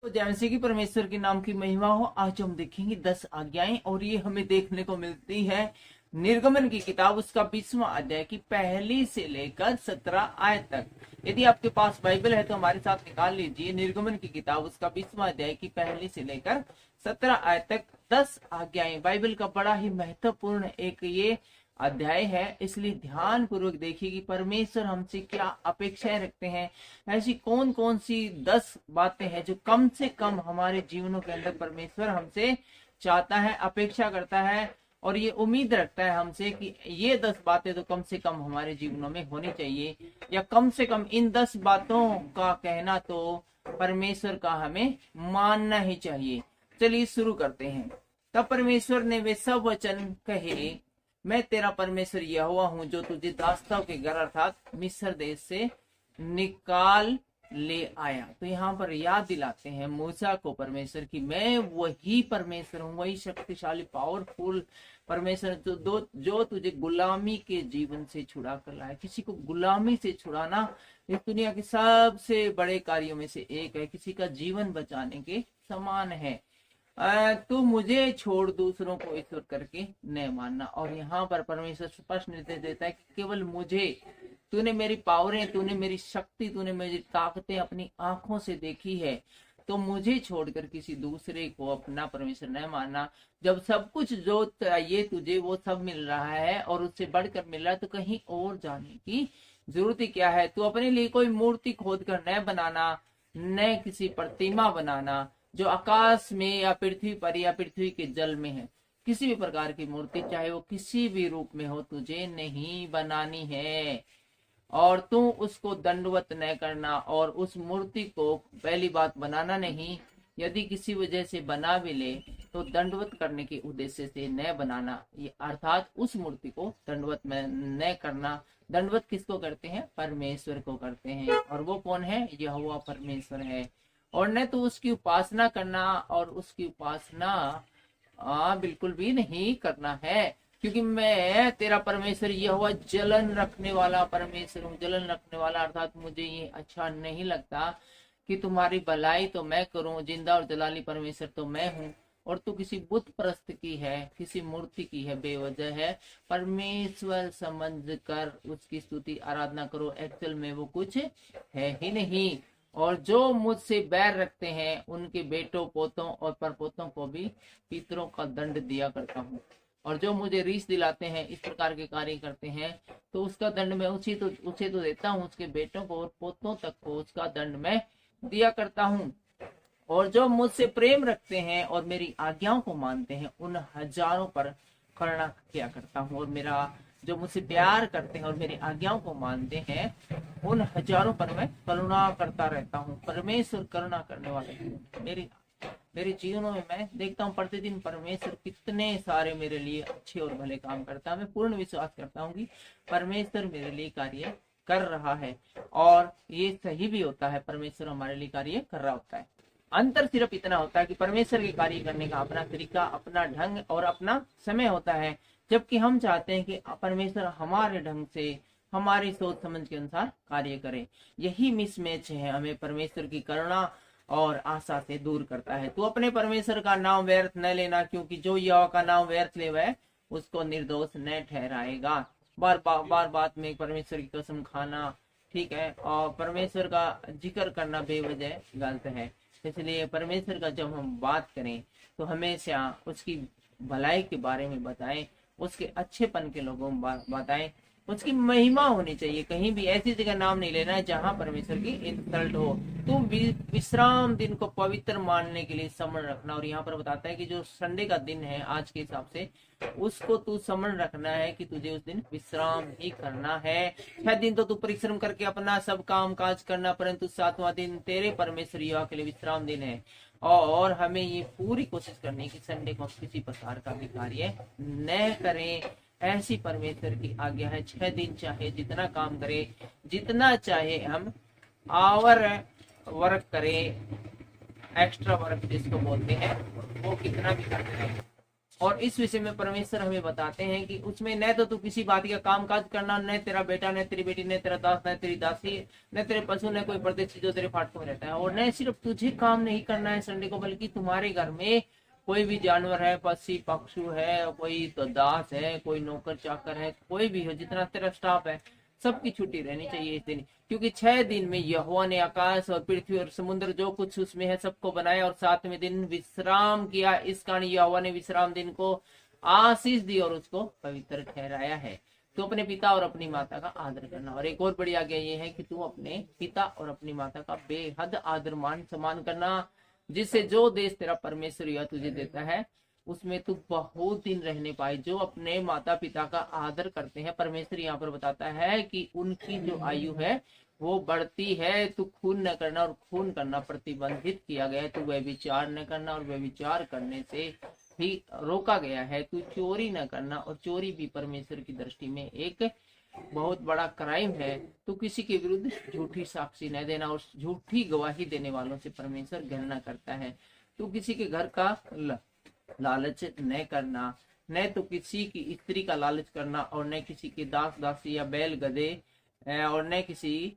तो जैसे कि परमेश्वर के नाम की महिमा हो, आज हम देखेंगे 10 आज्ञाएं और ये हमें देखने को मिलती है निर्गमन की किताब उसका 20वां अध्याय की पहली से लेकर 17 आयत तक। यदि आपके पास बाइबल है तो हमारे साथ निकाल लीजिए निर्गमन की किताब उसका 20वां अध्याय की पहली से लेकर 17 आयत तक 10 आज्ञाएं। बाइबल का बड़ा ही महत्वपूर्ण एक ये अध्याय है, इसलिए ध्यान पूर्वक देखिए कि परमेश्वर हमसे क्या अपेक्षाएं रखते हैं। ऐसी कौन कौन सी 10 बातें हैं जो कम से कम हमारे जीवनों के अंदर परमेश्वर हमसे चाहता है, अपेक्षा करता है और ये उम्मीद रखता है हमसे कि ये 10 बातें तो कम से कम हमारे जीवनों में होनी चाहिए, या कम से कम इन 10 बातों का कहना तो परमेश्वर का हमें मानना ही चाहिए। चलिए शुरू करते हैं। तब परमेश्वर ने वे सब वचन कहे, मैं तेरा परमेश्वर यहोवा हूं जो तुझे दासताओं के घर अर्थात मिस्र देश से निकाल ले आया। तो यहाँ पर याद दिलाते हैं मूसा को परमेश्वर की मैं वही परमेश्वर हूँ, वही शक्तिशाली पावरफुल परमेश्वर जो तुझे गुलामी के जीवन से छुड़ा कर लाया। किसी को गुलामी से छुड़ाना इस दुनिया के सबसे बड़े कार्यों में से एक है, किसी का जीवन बचाने के समान है। तो मुझे छोड़ दूसरों को ईश्वर करके न मानना। और यहाँ पर परमेश्वर स्पष्ट निर्देश देता है कि केवल मुझे, तूने मेरी पावरें, तूने मेरी शक्ति, तूने मेरी ताकतें अपनी आंखों से देखी है, तो मुझे छोड़कर किसी दूसरे को अपना परमेश्वर न मानना। जब सब कुछ जो चाहिए तुझे वो सब मिल रहा है और उससे बढ़कर मिल रहा है, तो कहीं और जाने की जरूरत ही क्या है। तू अपने लिए कोई मूर्ति खोद कर न बनाना, न किसी प्रतिमा बनाना जो आकाश में या पृथ्वी पर या पृथ्वी के जल में है। किसी भी प्रकार की मूर्ति, चाहे वो किसी भी रूप में हो, तुझे नहीं बनानी है और तू उसको दंडवत न करना। और उस मूर्ति को पहली बात बनाना नहीं, यदि किसी वजह से बना भी ले तो दंडवत करने के उद्देश्य से न बनाना, ये अर्थात उस मूर्ति को दंडवत में न करना। दंडवत किसको करते हैं? परमेश्वर को करते हैं। और वो कौन है? यहोवा परमेश्वर है। और न तो उसकी उपासना करना, और उसकी उपासना बिल्कुल भी नहीं करना है, क्योंकि मैं तेरा परमेश्वर यहोवा जलन रखने वाला परमेश्वर हूँ। जलन रखने वाला अर्थात मुझे ये अच्छा नहीं लगता कि तुम्हारी भलाई तो मैं करूं, जिंदा और जलाली परमेश्वर तो मैं हूँ और तू किसी बुत परस्त की है, किसी मूर्ति की है, बेवजह है। परमेश्वर समझ कर उसकी स्तुति आराधना करो, एक्चुअल में वो कुछ है ही नहीं। और जो मुझसे बैर रखते हैं उनके बेटों, पोतों और परपोतों को भी पितरों का दंड दिया करता हूँ। और जो मुझे रीस दिलाते हैं, इस प्रकार के कार्य करते हैं, तो उसका दंड मैं उसे तो देता हूँ, उसके बेटों को और पोतों तक को उसका दंड मैं दिया करता हूँ। और जो मुझसे प्रेम रखते हैं और मेरी आज्ञाओं को मानते हैं, उन हजारों पर करुणा किया करता हूँ। और मेरा जो मुझसे प्यार करते हैं और मेरी आज्ञाओं को मानते हैं, उन हजारों पर मैं करुणा करता रहता हूँ। परमेश्वर करुणा करने वाले हैं। मेरे जीवनों में मैं देखता हूँ प्रतिदिन परमेश्वर कितने सारे मेरे लिए अच्छे और भले काम करता है। मैं पूर्ण विश्वास करता हूँ कि परमेश्वर मेरे लिए कार्य कर रहा है और ये सही भी होता है। परमेश्वर हमारे लिए कार्य कर रहा होता है। अंतर सिर्फ इतना होता है कि परमेश्वर के कार्य करने का अपना तरीका, अपना ढंग और अपना समय होता है, जबकि हम चाहते हैं कि परमेश्वर हमारे ढंग से, हमारी सोच समझ के अनुसार कार्य करे। यही मिसमैच है, हमें परमेश्वर की करुणा और आशा से दूर करता है। तो अपने परमेश्वर का नाम व्यर्थ न लेना, क्योंकि जो यहोवा का नाम व्यर्थ ले वह उसको निर्दोष न ठहराएगा। बार बात में परमेश्वर की कसम खाना ठीक है, और परमेश्वर का जिक्र करना बेवजह गलत है। इसलिए परमेश्वर का जब हम बात करें तो हमेशा उसकी भलाई के बारे में बताएं, उसके अच्छेपन के लोगों में बताएं, उसकी महिमा होनी चाहिए। कहीं भी ऐसी जगह नाम नहीं लेना है जहां परमेश्वर की इंसल्ट हो। तो विश्राम दिन को पवित्र मानने के लिए समझ रखना। और यहाँ पर बताता है कि जो संडे का दिन है आज के हिसाब से, उसको तू समझ रखना है कि तुझे उस दिन विश्राम ही करना है। 6 दिन तो तू परिश्रम करके अपना सब काम काज करना, परंतु 7वां दिन तेरे परमेश्वर यहोवा के लिए विश्राम दिन है। और हमें ये पूरी कोशिश करनी कि संडे को किसी प्रकार का भी कार्य न करें। ऐसी परमेश्वर की आज्ञा है। 6 दिन चाहे जितना काम करे, जितना चाहे हम आवर वर्क करें, एक्स्ट्रा वर्क जिसको बोलते हैं, वो कितना भी करते रहे। और इस विषय में परमेश्वर हमें बताते हैं कि उसमें न तो तू किसी बात का काम काज करना, न तेरा बेटा, न तेरी बेटी, न तेरा दास, न तेरी दासी, न तेरे पशु, न कोई परदेशी जो तेरे फाटकों में रहता है। और न सिर्फ तुझे काम नहीं करना है संडे को, बल्कि तुम्हारे घर में कोई भी जानवर है, पक्षी पक्षु है, कोई तो दास है, कोई नौकर चाकर है, कोई भी हो, जितना तेरा स्टाफ है, सबकी छुट्टी रहनी चाहिए इस दिन। क्योंकि 6 दिन में यहोवा ने आकाश और पृथ्वी और समुद्र जो कुछ उसमें है सबको बनाया, और 7वें दिन विश्राम किया। इस कारण यहोवा ने विश्राम दिन को आशीष दी और उसको पवित्र ठहराया है। तो अपने पिता और अपनी माता का आदर करना। और एक और बड़ी आज्ञा ये है कि तू अपने पिता और अपनी माता का बेहद आदर मान सम्मान करना, जिससे जो देश तेरा परमेश्वर यह तुझे देता है उसमें तू बहुत दिन रहने पाए। जो अपने माता पिता का आदर करते हैं, परमेश्वर यहाँ पर बताता है कि उनकी जो आयु है वो बढ़ती है। तू खून न करना, और खून करना प्रतिबंधित किया गया है। तू व्यभिचार न करना, और व्यभिचार करने से भी रोका गया है। तू चोरी न करना, और चोरी भी परमेश्वर की दृष्टि में एक बहुत बड़ा क्राइम है। तू किसी के विरुद्ध झूठी साक्षी न देना, और झूठी गवाही देने वालों से परमेश्वर घृणा करता है। तू किसी के घर का लालच न करना, न तो किसी की स्त्री का लालच करना, और न किसी के दास दासी या बैल गधे, और न किसी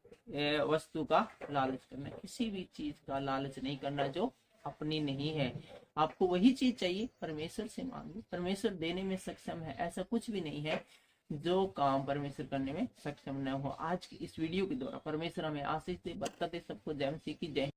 वस्तु का लालच करना। किसी भी चीज का लालच नहीं करना जो अपनी नहीं है। आपको वही चीज चाहिए, परमेश्वर से मांगो, परमेश्वर देने में सक्षम है। ऐसा कुछ भी नहीं है जो काम परमेश्वर करने में सक्षम न हो। आज की इस वीडियो के द्वारा परमेश्वर हमें आशीष दे, बरकत दे। सबको जय मसीह की जय।